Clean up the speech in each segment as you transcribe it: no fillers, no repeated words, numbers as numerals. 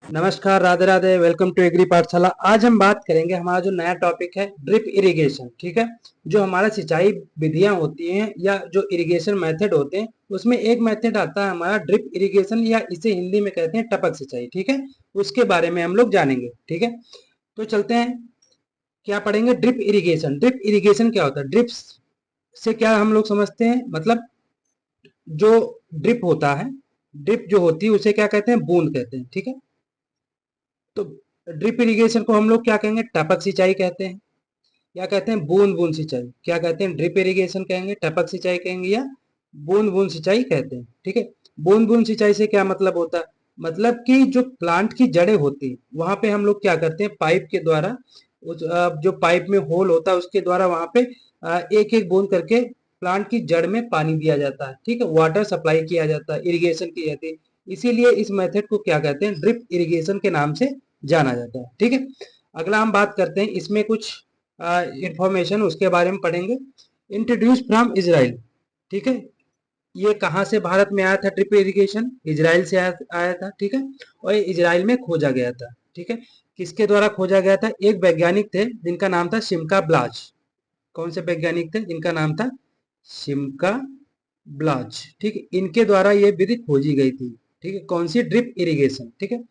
नमस्कार, Radhe Radhe. Welcome to agri Pathshala. आज हम बात करेंगे, हमारा जो नया टॉपिक है ड्रिप इरिगेशन। ठीक है, जो हमारा सिंचाई विधियां होती हैं या जो इरिगेशन मेथड होते हैं, उसमें एक मेथड आता है हमारा ड्रिप इरिगेशन, या इसे हिंदी में कहते हैं टपक सिंचाई। ठीक है, उसके बारे में हम लोग जानेंगे। ठीक है, तो चलते हैं। क्या पढ़ेंगे? Drip irrigation. ड्रिप इरिगेशन क्या होता है? ड्रिप से क्या हम लोग समझते हैं? मतलब जो ड्रिप होता है, ड्रिप जो होती है उसे क्या कहते हैं? बूंद कहते हैं। ठीक है, तो ड्रिप इरिगेशन को हम लोग क्या कहेंगे? टपक सिंचाई कहते हैं, या कहते हैं बूंद बूंद सिंचाई। क्या कहते हैं? ड्रिप इरिगेशन कहेंगे, टपक सिंचाई कहेंगे, या बूंद बूंद सिंचाई कहते हैं। ठीक है, बूंद बूंद सिंचाई से क्या मतलब होता है? मतलब कि जो प्लांट की जड़ें होती हैं वहां पे हम लोग क्या करते हैं? पाइप के द्वारा, जो पाइप में होल होता है उसके द्वारा वहां पे एक एक बूंद करके प्लांट की जड़ में पानी दिया जाता है। ठीक है, वाटर सप्लाई किया जाता है, इरिगेशन की जाती है। इसीलिए इस मेथड को क्या कहते हैं? ड्रिप इरिगेशन के नाम से जाना जाता है। ठीक है, अगला हम बात करते हैं, इसमें कुछ इंफॉर्मेशन उसके बारे में पढ़ेंगे। Introduce from Israel. ठीक है, ये कहाँ से भारत में आया था? ड्रिप इरिगेशन इजराइल से आया था। ठीक है, और ये इजराइल में खोजा गया था। ठीक है, किसके द्वारा खोजा गया था? एक वैज्ञानिक थे जिनका नाम था शिमका ब्लाच। कौन से वैज्ञानिक थे जिनका नाम था शिमका ब्लाच? ठीक है, इनके द्वारा ये विधि खोजी गई थी। ठीक है, कौन सी? Drip irrigation. ठीक है,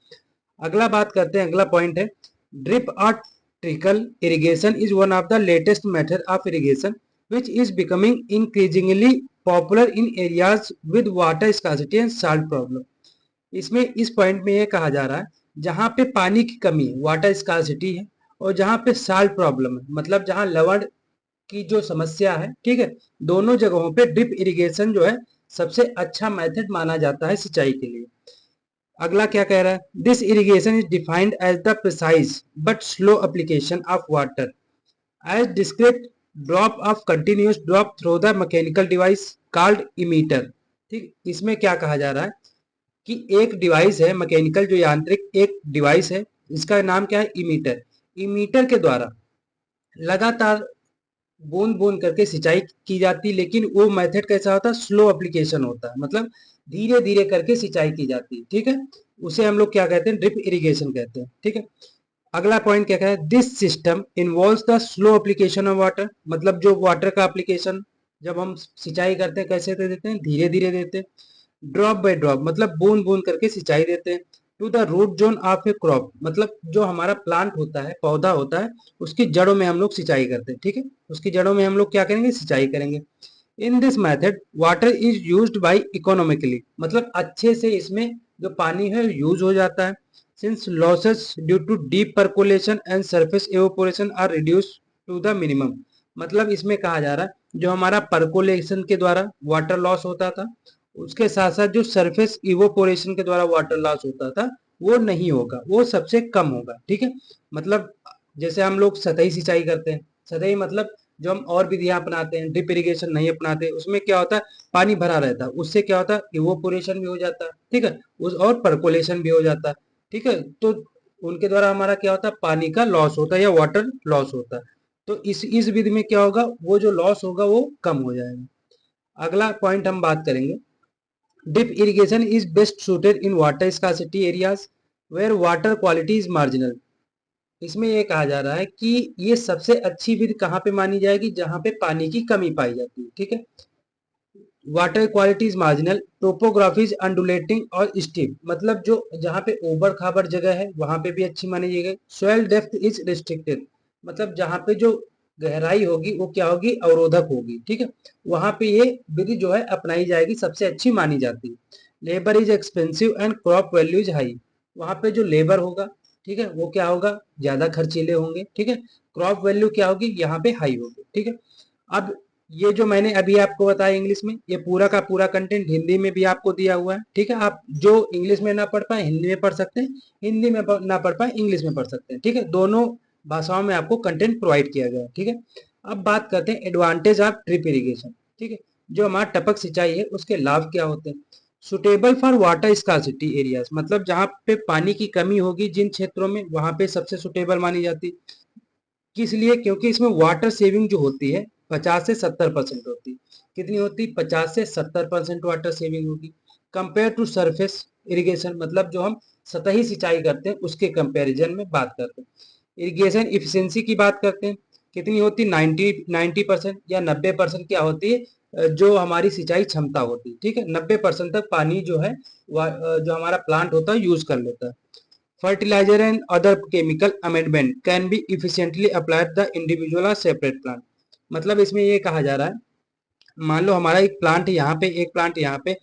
अगला बात करते हैं, अगला पॉइंट है ड्रिप और trickle irrigation is one of the latest method of irrigation which is becoming increasingly popular in areas with water scarcity and salt problem। इसमें इस पॉइंट में ये कहा जा रहा है, जहां पे पानी की कमी है, वाटर स्कार्सिटी है, और जहां पे साल्ट प्रॉब्लम है, मतलब जहां लवण की जो समस्या है, ठीक है, दोनों जगहों पे ड्रिप इरिगेशन जो है सबसे अच्छा मेथड माना जाता है सिंचाई के लिए। अगला क्या कह रहा है? This irrigation is defined as the precise but slow application of water as discrete drop of continuous drop through the mechanical device called emitter. ठीक, इसमें क्या कहा जा रहा है कि एक डिवाइस है मैकेनिकल, जो यांत्रिक एक डिवाइस है, इसका नाम क्या है? इमीटर। इमीटर के द्वारा लगातार बूंद बूंद करके सिंचाई की जाती, लेकिन वो मेथड कैसा होता है? स्लो एप्लीकेशन होता है, मतलब धीरे धीरे करके सिंचाई की जाती है। ठीक है, उसे हम लोग क्या कहते हैं? ड्रिप इरिगेशन कहते हैं। ठीक है, अगला पॉइंट क्या है? This system involves the slow application of water. मतलब जो वाटर का एप्लीकेशन जब हम सिंचाई करते हैं कैसे दे देते हैं? धीरे धीरे देते हैं। ड्रॉप बाय ड्रॉप, मतलब बूंद बूंद करके सिंचाई देते हैं। To the root zone of a crop, मतलब जो हमारा प्लांट होता है, पौधा होता है, उसकी जड़ों में हम लोग सिंचाई करते हैं। ठीक है, उसकी जड़ों में हम लोग क्या करेंगे? सिंचाई करेंगे। In this method water is used by economically, मतलब अच्छे से इसमें जो पानी है यूज हो जाता है। Since losses due to deep percolation and surface evaporation are reduce to the minimum. मतलब इसमें कहा जा रहा है जो हमारा परकोलेशन के द्वारा वाटर लॉस होता था, उसके साथ साथ जो सरफेस इवोपोरेशन के द्वारा वाटर लॉस होता था, वो नहीं होगा, वो सबसे कम होगा। ठीक है, मतलब जैसे हम लोग सतही सिंचाई करते हैं, सतही मतलब जो हम और विधियां अपनाते हैं, ड्रिप इरिगेशन नहीं अपनाते, उसमें क्या होता है? पानी भरा रहता है, उससे क्या होता है? इवोपोरेशन भी हो जाता है। ठीक है, उस और परकोलेशन भी हो जाता है। ठीक है, तो उनके द्वारा हमारा क्या होता है? पानी का लॉस होता है या वाटर लॉस होता है। तो इस विधि में क्या होगा? वो जो लॉस होगा वो कम हो जाएगा। अगला पॉइंट हम बात करेंगे, drip irrigation is best suited in water scarcity areas where water quality is marginal। इसमें ये कहा जा रहा है कि ये सबसे अच्छी विधि कहाँ पे मानी जाएगी? जहां पे पानी की कमी पाई जाती है। ठीक है, water quality is marginal, topography is undulating और स्टीप, मतलब जो जहाँ पे ओबर खाबर जगह है वहां पे भी अच्छी मानी जाएगी। सॉइल डेप्थ इज रिस्ट्रिक्टेड, मतलब जहाँ पे जो गहराई होगी वो क्या होगी? अवरोधक होगी। ठीक है, वहां पे ये विधि जो है अपनाई जाएगी, सबसे अच्छी मानी जाती है। Labour is expensive and crop value is high, वहां पे जो लेबर होगा, ठीक है, वो क्या होगा? ज्यादा खर्चीले होंगे। ठीक है, क्रॉप वैल्यू क्या होगी? यहाँ पे हाई होगी। ठीक है, अब ये जो मैंने अभी आपको बताया इंग्लिश में, ये पूरा का पूरा कंटेंट हिंदी में भी आपको दिया हुआ है। ठीक है, आप जो इंग्लिश में ना पढ़ पाए हिंदी में पढ़ सकते हैं, हिंदी में ना पढ़ पाए इंग्लिश में पढ़ सकते हैं। ठीक है, दोनों भाषाओं में आपको कंटेंट प्रोवाइड किया गया है। ठीक है, अब बात करते हैं एडवांटेज ऑफ ड्रिप इरिगेशन। ठीक है, जो हमारा टपक सिंचाई है उसके लाभ क्या होते हैं? Suitable for water scarcity areas, मतलब जहाँ पे पानी की कमी होगी जिन क्षेत्रों में, वहां पे सबसे सुटेबल मानी जाती। किस लिए? क्योंकि इसमें वाटर सेविंग जो होती है 50 से 70% होती है। कितनी होती? 50 से 70% वाटर सेविंग होगी, कंपेयर टू सरफेस इरिगेशन, मतलब जो हम सतही सिंचाई करते हैं उसके कंपैरिजन में बात करते हैं। इरिगेशन इफिशिएंसी की बात करते हैं, कितनी होती है? 90% या 90% क्या होती है? जो हमारी सिंचाई क्षमता होती है, ठीक है, 90% तक पानी जो है जो हमारा प्लांट होता है यूज कर लेता है। Fertiliser and other chemical amendment can be efficiently applied the individual और सेपरेट प्लांट। मतलब इसमें ये कहा जा रहा है, मान लो हमारा एक प्लांट यहाँ पे, एक प्लांट यहाँ पे,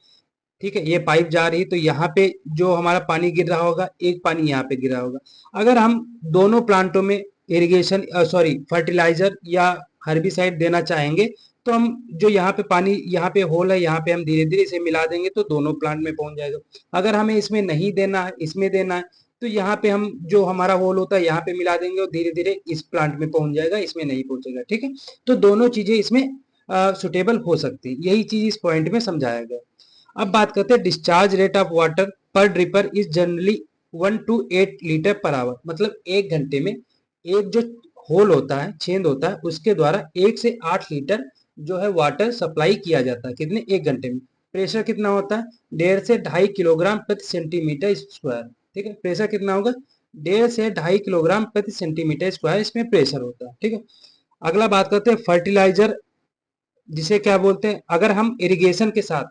ठीक है, ये पाइप जा रही तो यहाँ पे जो हमारा पानी गिर रहा होगा, एक पानी यहाँ पे गिरा होगा। अगर हम दोनों प्लांटों में इरिगेशन सॉरी फर्टिलाइजर या हर्बिसाइड देना चाहेंगे तो हम जो यहाँ पे पानी, यहाँ पे होल है, यहाँ पे हम धीरे धीरे इसे मिला देंगे तो दोनों प्लांट में पहुंच जाएगा। अगर हमें इसमें नहीं देना है, इसमें देना है, तो यहाँ पे हम जो हमारा होल होता है यहाँ पे मिला देंगे और धीरे धीरे इस प्लांट में पहुंच जाएगा, इसमें नहीं पहुंचेगा, ठीक है। तो दोनों चीजें इसमें सुटेबल हो सकती है, यही चीज इस पॉइंट में समझाया गया। अब बात करते हैं डिस्चार्ज रेट ऑफ वाटर पर dripper is generally 1 to 8 litre per hour. मतलब एक घंटे में एक जो होल होता है, छेद होता है, उसके द्वारा 1 से 8 लीटर जो है वाटर सप्लाई किया जाता है। कितने? एक घंटे में। प्रेशर कितना होता है? 1.5 से 2.5 किलोग्राम प्रति सेंटीमीटर स्क्वायर, ठीक है। प्रेशर कितना होगा? 1.5 से 2.5 किलोग्राम प्रति सेंटीमीटर स्क्वायर इसमें प्रेशर होता है, ठीक है। अगला बात करते हैं फर्टिलाइजर, जिसे क्या बोलते हैं? अगर हम इरिगेशन के साथ,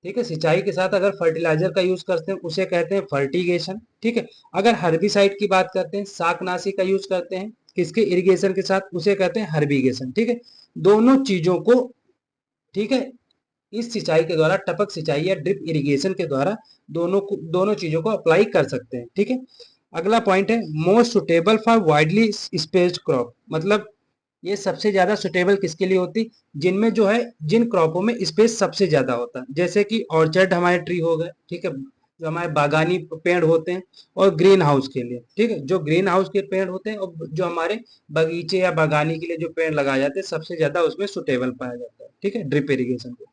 ठीक है, सिंचाई के साथ अगर फर्टिलाइजर का यूज करते हैं उसे कहते हैं फर्टिगेशन, ठीक है। अगर हर्बिसाइड की बात करते हैं, शाकनाशी का यूज करते हैं किसके? इरिगेशन के साथ, उसे कहते हैं हर्बिगेशन, ठीक है। दोनों चीजों को, ठीक है, इस सिंचाई के द्वारा, टपक सिंचाई या ड्रिप इरिगेशन के द्वारा दोनों चीजों को अप्लाई कर सकते हैं, ठीक है। अगला पॉइंट है most suitable for widely spaced crop. मतलब ये सबसे ज्यादा सुटेबल किसके लिए होती? जिनमें जो है, जिन क्रॉपों में स्पेस सबसे ज्यादा होता है, जैसे कि ऑर्चर्ड हमारे ट्री हो गए, ठीक है, जो हमारे बागानी पेड़ होते हैं, और ग्रीन हाउस के लिए, ठीक है, जो ग्रीन हाउस के पेड़ होते हैं और जो हमारे बगीचे या बागानी के लिए जो पेड़ लगाए जाते हैं, सबसे ज्यादा उसमें सुटेबल पाया जाता है, ठीक है, ड्रिप इरिगेशन को।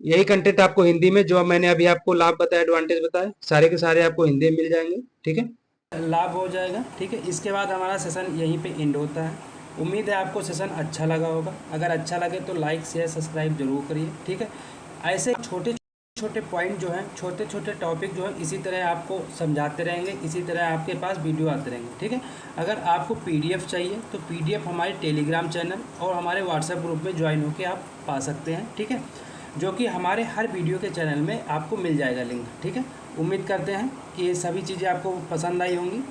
यही कंटेंट आपको हिंदी में, जो मैंने अभी आपको लाभ बताया, एडवांटेज बताया, सारे के सारे आपको हिंदी में मिल जाएंगे, ठीक है, लाभ हो जाएगा, ठीक है। इसके बाद हमारा सेशन यहीं पे एंड होता है। उम्मीद है आपको सेशन अच्छा लगा होगा। अगर अच्छा लगे तो लाइक शेयर सब्सक्राइब जरूर करिए, ठीक है। ऐसे छोटे छोटे पॉइंट जो हैं, छोटे छोटे टॉपिक जो है, इसी तरह आपको समझाते रहेंगे, इसी तरह आपके पास वीडियो आते रहेंगे, ठीक है। अगर आपको पीडीएफ चाहिए तो पीडीएफ हमारे टेलीग्राम चैनल और हमारे व्हाट्सएप ग्रुप में ज्वाइन होकर आप पा सकते हैं, ठीक है, जो कि हमारे हर वीडियो के चैनल में आपको मिल जाएगा लिंक, ठीक है। उम्मीद करते हैं कि ये सभी चीज़ें आपको पसंद आई होंगी।